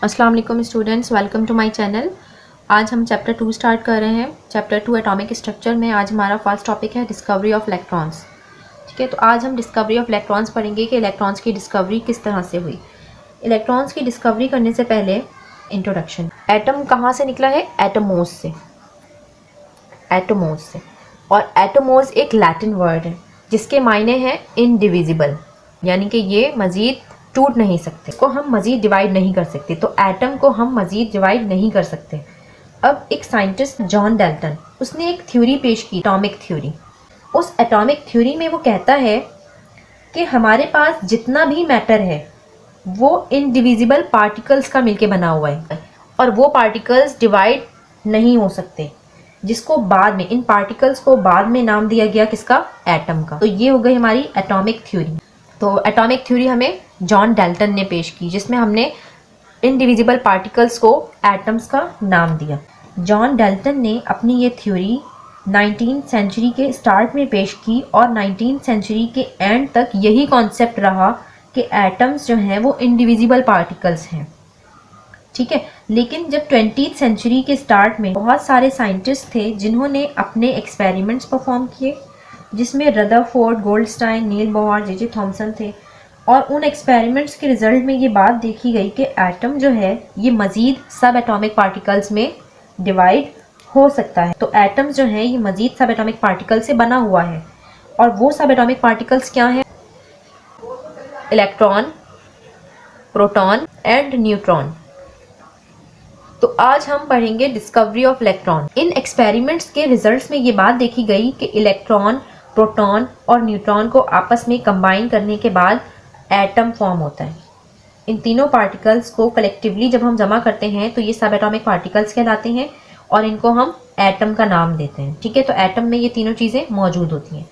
अस्सलाम वालेकुम students, welcome to my channel. आज हम चैप्टर 2 स्टार्ट कर रहे हैं। चैप्टर 2 एटॉमिक स्ट्रक्चर में आज हमारा फर्स्ट टॉपिक है डिस्कवरी ऑफ इलेक्ट्रॉन्स। ठीक है, तो आज हम डिस्कवरी ऑफ इलेक्ट्रॉन्स पढ़ेंगे कि इलेक्ट्रॉन्स की डिस्कवरी किस तरह से हुई। इलेक्ट्रॉन्स की डिस्कवरी करने से पहले इंट्रोडक्शन। एटम कहाँ से निकला है? एटमोस से। एटमोस से। और एटमोस एक लैटिन वर्ड है जिसके मायने हैं इनडिविजिबल, यानी कि ये मज़ीद टूट नहीं सकते, इसको हम मज़ीद डिवाइड नहीं कर सकते। तो एटम को हम मज़ीद डिवाइड नहीं कर सकते। अब एक साइंटिस्ट जॉन डाल्टन, उसने एक थ्योरी पेश की, एटॉमिक थ्योरी। उस एटॉमिक थ्योरी में वो कहता है कि हमारे पास जितना भी मैटर है वो इनडिविजिबल पार्टिकल्स का मिलके बना हुआ है और वो पार्टिकल्स डिवाइड नहीं हो सकते, जिसको बाद में, इन पार्टिकल्स को बाद में नाम दिया गया किसका? एटम का। तो ये हो गई हमारी एटॉमिक थ्योरी। तो एटॉमिक थ्योरी हमें जॉन डाल्टन ने पेश की, जिसमें हमने इनडिविजिबल पार्टिकल्स को एटम्स का नाम दिया। जॉन डाल्टन ने अपनी ये थ्योरी 19th सेंचुरी के स्टार्ट में पेश की और 19th सेंचुरी के एंड तक यही कॉन्सेप्ट रहा कि एटम्स जो हैं वो इनडिविजिबल पार्टिकल्स हैं। ठीक है, लेकिन जब 20th सेंचुरी के स्टार्ट में बहुत सारे साइंटिस्ट थे जिन्होंने अपने एक्सपेरिमेंट्स परफॉर्म किए, जिसमें रदरफोर्ड, गोल्डस्टाइन, नील बोहर, जे थॉमसन थे। और उन एक्सपेरिमेंट्स के रिजल्ट में ये बात देखी गई कि एटम जो है ये मज़ीद सब एटॉमिक पार्टिकल्स में डिवाइड हो सकता है। तो एटम्स जो है ये मज़ीद सब एटॉमिक पार्टिकल से बना हुआ है। और वो सब एटॉमिक पार्टिकल्स क्या हैं? Electron, proton and neutron. तो आज हम पढ़ेंगे discovery of electron. In experiments के रिजल्ट्स में ये बात देखी गई कि इलेक्ट्रॉन, प्रोटॉन और न्यूट्रॉन को आपस में कंबाइन करने के बाद एटम फॉर्म होता है। इन तीनों पार्टिकल्स को कलेक्टिवली जब हम जमा करते हैं तो ये सब एटॉमिक पार्टिकल्स कहलाते हैं और इनको हम एटम का नाम देते हैं। ठीक है, तो एटम में ये तीनों चीज़ें मौजूद होती हैं।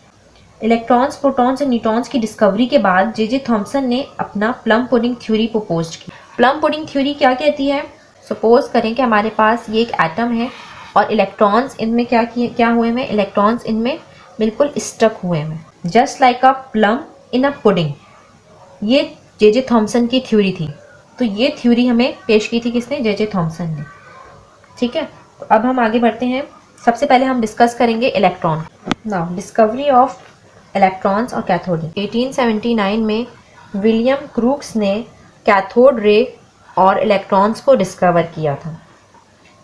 इलेक्ट्रॉन्स, प्रोटॉन्स और न्यूट्रॉन्स की डिस्कवरी के बाद जे थॉमसन ने अपना प्लम पुडिंग थ्योरी प्रपोज की। प्लम पुडिंग थ्योरी क्या कहती है? सपोज करें कि हमारे पास ये एक एटम है और इलेक्ट्रॉन्स इनमें क्या हुए हैं? इलेक्ट्रॉन्स इनमें बिल्कुल स्टक हुए हैं, जस्ट लाइक अ प्लम इन अ पुडिंग। ये जे थॉमसन की थ्योरी थी। तो ये थ्योरी हमें पेश की थी किसने? जे थॉमसन ने। ठीक है, तो अब हम आगे बढ़ते हैं। सबसे पहले हम डिस्कस करेंगे electron. Now discovery of electrons और कैथोड। 1879 में विलियम क्रूक्स ने कैथोड रे और इलेक्ट्रॉन्स को डिस्कवर किया था।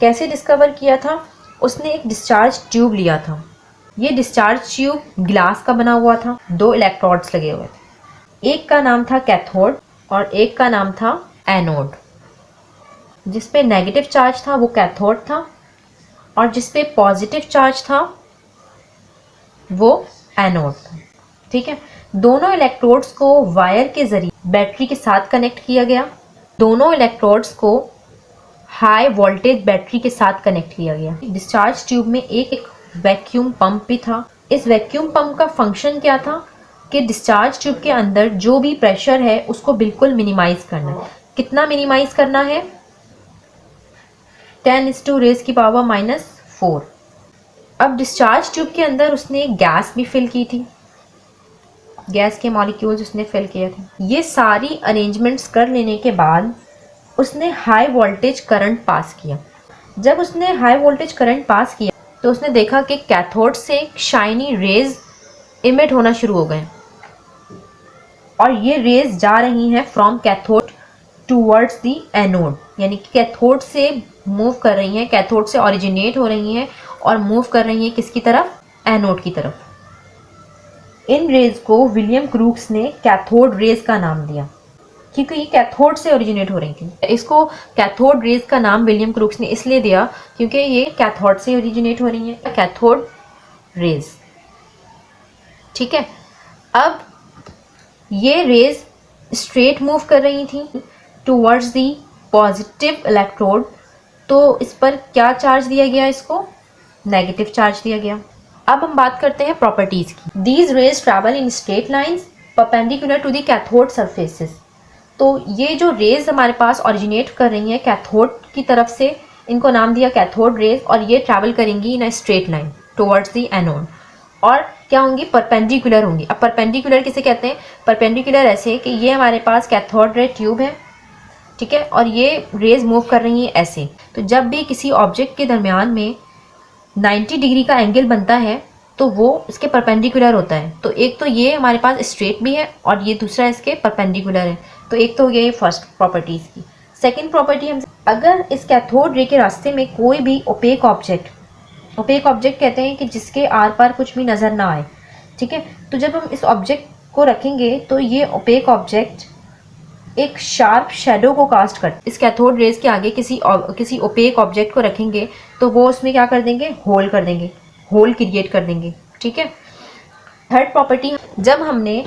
कैसे डिस्कवर किया था? उसने एक डिस्चार्ज ट्यूब लिया था। ये डिस्चार्ज ट्यूब ग्लास का बना हुआ था, 2 इलेक्ट्रोड्स लगे हुए थे। एक का नाम था कैथोड और एक का नाम था एनोड। जिस पे नेगेटिव चार्ज था वो कैथोड था और जिस पे पॉजिटिव चार्ज था वो एनोड था। ठीक है, दोनों इलेक्ट्रोड्स को वायर के जरिए बैटरी के साथ कनेक्ट किया गया। दोनों इलेक्ट्रोड्स को हाई वोल्टेज बैटरी के साथ कनेक्ट किया गया। डिस्चार्ज ट्यूब में एक वैक्यूम पंप भी था। इस वैक्यूम पंप का फंक्शन क्या था कि डिस्चार्ज ट्यूब के अंदर जो भी प्रेशर है उसको बिल्कुल मिनिमाइज करना है। कितना मिनिमाइज करना है? 10⁻⁻⁴। अब डिस्चार्ज ट्यूब के अंदर उसने एक गैस भी फिल की थी, गैस के मॉलिक्यूल्स उसने फिल किए थे। ये सारी अरेंजमेंट्स कर लेने के बाद उसने हाई वोल्टेज करंट पास किया। जब उसने हाई वोल्टेज करंट पास किया तो उसने देखा कि कैथोड से शाइनी रेज इमिट होना शुरू हो गए और ये रेज जा रही हैं from cathode towards the anode, यानी कि कैथोड से मूव कर रही हैं, कैथोड से ओरिजिनेट हो रही हैं और मूव कर रही हैं किसकी तरफ? एनोड की तरफ। इन रेज को विलियम क्रूक्स ने कैथोड रेज का नाम दिया क्योंकि ये कैथोड से ओरिजिनेट हो रही थी। इसको कैथोड रेज का नाम विलियम क्रूक्स ने इसलिए दिया क्योंकि ये कैथोड से ओरिजिनेट हो रही हैं, कैथोड रेज। ठीक है, अब ये रेज स्ट्रेट मूव कर रही थी टूवर्ड्स दी पॉजिटिव इलेक्ट्रोड। तो इस पर क्या चार्ज दिया गया? इसको नेगेटिव चार्ज दिया गया। अब हम बात करते हैं प्रॉपर्टीज की। These rays travel in straight lines perpendicular to the cathode surfaces. तो ये जो रेज हमारे पास ओरिजिनेट कर रही हैं कैथोड की तरफ से, इनको नाम दिया कैथोड रेज और ये ट्रैवल करेंगी in a straight line towards the anode और क्या होंगी? परपेंडिकुलर होंगी। अब परपेंडिकुलर किसे कहते हैं? परपेंडिकुलर ऐसे कि ये हमारे पास कैथोड रे ट्यूब है ठीक है, और ये रेज मूव कर रही हैं ऐसे। तो जब भी किसी ऑब्जेक्ट के दरमियान में 90 डिग्री का एंगल बनता है तो वो इसके परपेंडिकुलर होता है। तो एक तो ये हमारे पास स्ट्रेट भी है और ये दूसरा इसके परपेंडिकुलर है। तो एक तो हो गया ये फर्स्ट प्रॉपर्टीज़ की। सेकंड प्रॉपर्टी हम, अगर इस कैथोड रे के रास्ते में कोई भी ओपेक ऑब्जेक्ट कहते हैं कि जिसके आर पार कुछ भी नज़र ना आए, ठीक है। तो जब हम इस ऑब्जेक्ट को रखेंगे तो ये ओपेक ऑब्जेक्ट एक शार्प शेडो को कास्ट कर, इस कैथोड रेज के आगे किसी ओपेक ऑब्जेक्ट को रखेंगे तो वो उसमें क्या कर देंगे, होल क्रिएट कर देंगे, ठीक है। थर्ड प्रॉपर्टी, जब हमने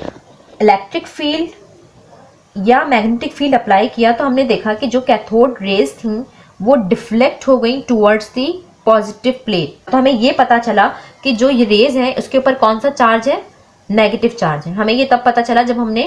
इलेक्ट्रिक फील्ड या मैग्नेटिक फील्ड अप्लाई किया तो हमने देखा कि जो कैथोड रेज थी वो डिफ्लेक्ट हो गई टूवर्ड्स दी पॉजिटिव प्लेट। तो हमें ये पता चला कि जो ये रेज है उसके ऊपर कौन सा चार्ज है, नेगेटिव चार्ज है। हमें ये तब पता चला जब हमने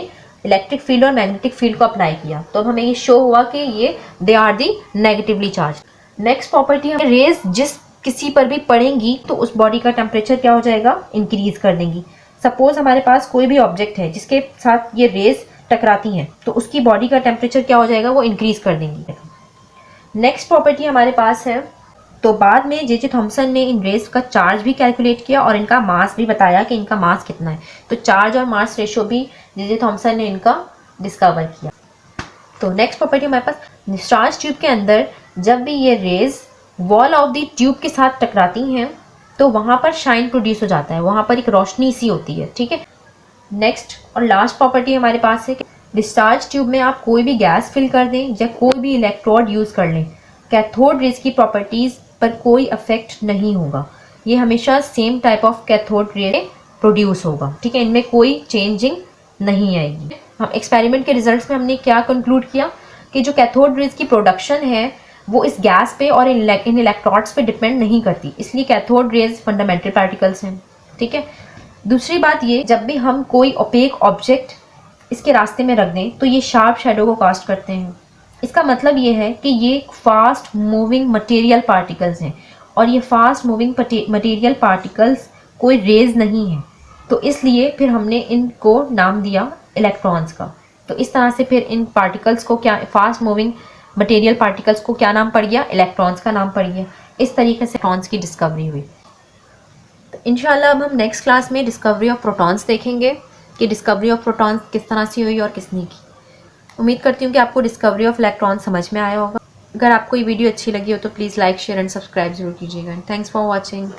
इलेक्ट्रिक फील्ड और मैग्नेटिक फील्ड को अप्लाई किया, तो हमें ये शो हुआ कि ये they are the negatively charge. Next property, हमें रेज जिस किसी पर भी पड़ेंगी तो उस बॉडी का टेम्परेचर क्या हो जाएगा, इंक्रीज कर देंगी। सपोज हमारे पास कोई भी ऑब्जेक्ट है जिसके साथ ये रेज टकराती हैं तो उसकी बॉडी का टेम्परेचर क्या हो जाएगा, वो इंक्रीज कर देंगी। नेक्स्ट प्रॉपर्टी हमारे पास है, तो बाद में जे थॉमसन ने इन रेज का चार्ज भी कैलकुलेट किया और इनका मास भी बताया कि इनका मास कितना है। तो चार्ज और मास रेशो भी जे थॉमसन ने इनका डिस्कवर किया। तो नेक्स्ट प्रॉपर्टी हमारे पास, डिस्चार्ज ट्यूब के अंदर जब भी ये rays wall of the tube के साथ टकराती हैं तो वहाँ पर शाइन प्रोड्यूस हो जाता है, वहाँ पर एक रोशनी सी होती है, ठीक है। नेक्स्ट और लास्ट प्रॉपर्टी हमारे पास है कि डिस्चार्ज ट्यूब में आप कोई भी गैस फिल कर दें या कोई भी इलेक्ट्रोड यूज़ कर लें, कैथोड रेज की प्रॉपर्टीज़ पर कोई अफेक्ट नहीं होगा। ये हमेशा same type of cathode ray produce होगा, ठीक है, इनमें कोई चेंजिंग नहीं आएगी। हम एक्सपेरिमेंट के रिजल्ट्स में हमने क्या कंक्लूड किया कि जो कैथोड रेज की प्रोडक्शन है वो इस गैस पे और इन इलेक्ट्रोड्स पे डिपेंड नहीं करती, इसलिए कैथोड रेज फंडामेंटल पार्टिकल्स हैं, ठीक है। दूसरी बात ये, जब भी हम कोई ओपेक ऑब्जेक्ट इसके रास्ते में रख दें तो ये शार्प शेडो को कास्ट करते हैं। इसका मतलब ये है कि ये फास्ट मूविंग मटेरियल पार्टिकल्स हैं और ये फास्ट मूविंग मटेरियल पार्टिकल्स कोई रेज नहीं है, तो इसलिए फिर हमने इनको नाम दिया इलेक्ट्रॉन्स का। तो इस तरह से फिर इन पार्टिकल्स को क्या, फास्ट मूविंग मटेरियल पार्टिकल्स को क्या नाम पड़ गया, इलेक्ट्रॉन्स का नाम पड़ गया। इस तरीके से इलेक्ट्रॉन्स की डिस्कवरी हुई। तो इंशाल्लाह अब हम नेक्स्ट क्लास में डिस्कवरी ऑफ प्रोटॉन्स देखेंगे कि डिस्कवरी ऑफ प्रोटॉन्स किस तरह से हुई और किसने की। उम्मीद करती हूँ कि आपको डिस्कवरी ऑफ इलेक्ट्रॉन समझ में आया होगा। अगर आपको ये वीडियो अच्छी लगी हो तो please like, share and subscribe जरूर कीजिएगा। Thanks for watching.